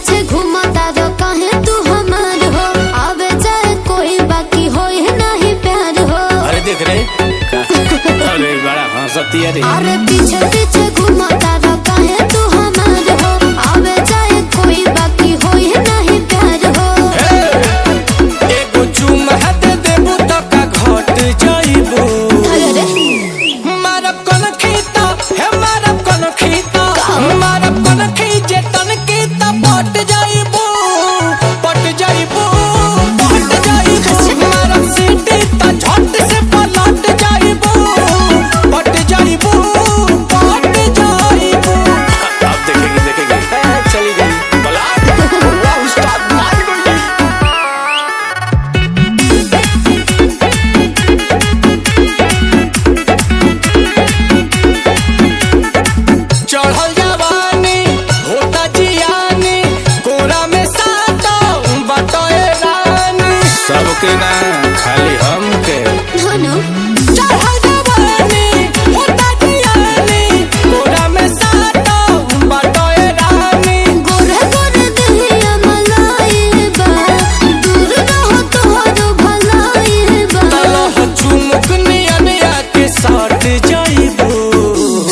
पीछे घूमता रो कहे तू हमार हो, आवे जाए कोई बाकी हो नहीं प्यार हो। अरे देख रे अरे बड़ा हंसती है रे। अरे पीछे पीछे घूमता रो कहे तू हमार हो, आवे जाए कोई बाकी हो नहीं प्यार हो। एगो चुम्मा दे देबू तो का घट जाइबू। मारब कोन खीता हे मारब कोन खीता, मारब कोन खीजे तन कीता पट जाइबू पट जाइबू पट जाइबू। मारब सीटी ता झट से पलट जाइबू पट जाइबू पट जाइबू। अब देखेंगे देखेंगे चली गई बला उस्ताद मार गई। चढ़ल जवानी होता जियानी, कोरा में सातो बटोए रानी। सबके ना खाली हमके धनु चढ़ल जवानी होता जियानी, कोरा में सातो बटोए रानी। गोरे गोरे दहिया मलाई बा, दूर रहो तोहरो भलाई बा। तलह चुमुक नियन आके सट जाइबू।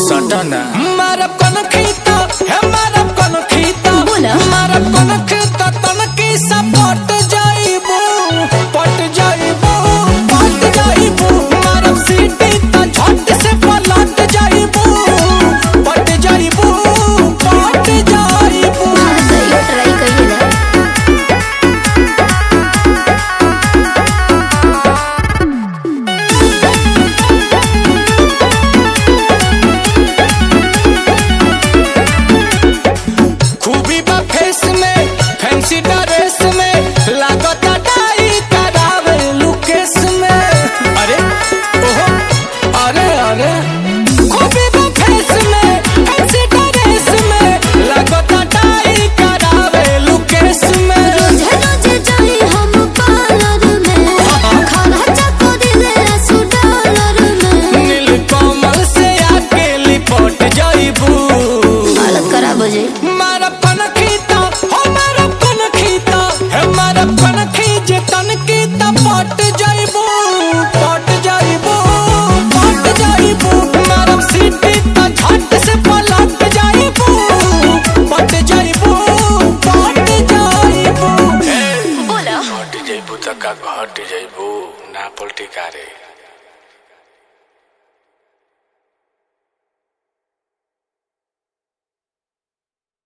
सटना मारब कोन खीता हे मारब कोन खीता, बोला। मारब कोन खीता तन की सपट जाइबू पट जाइबू पट जाइबू। मारब सीटी ता झट से पलट जाइबू पट जाइबू पट जाइबू। कहियो ट्राई करिएगा। खूबी बा फेस में फैंसी ड्रेस में, लागता डाई करावे लुकेस में। अरे ओहो अरे अरे खूबी बा फेस में फैंसी ड्रेस में, लागता डाई करावे लुकेस में। रोजे रोजे जाई हम पार्लर में, खाना चकोरी ले आसू डॉलर में। नीलकमल से आके लिपट जाइबू। हालत खराब हो जाई। मारब कोन खीता हो मारब कोन खीता हे मारब कोन खीजे तन कीता पट जाइबू पट जाइबू पट जाइबू। मारब सीटी ता झट से पलट जाइबू पट जाइबू पट जाइबू। बोला पट जाइबू त का घट जाइबू ना पलटी कारे।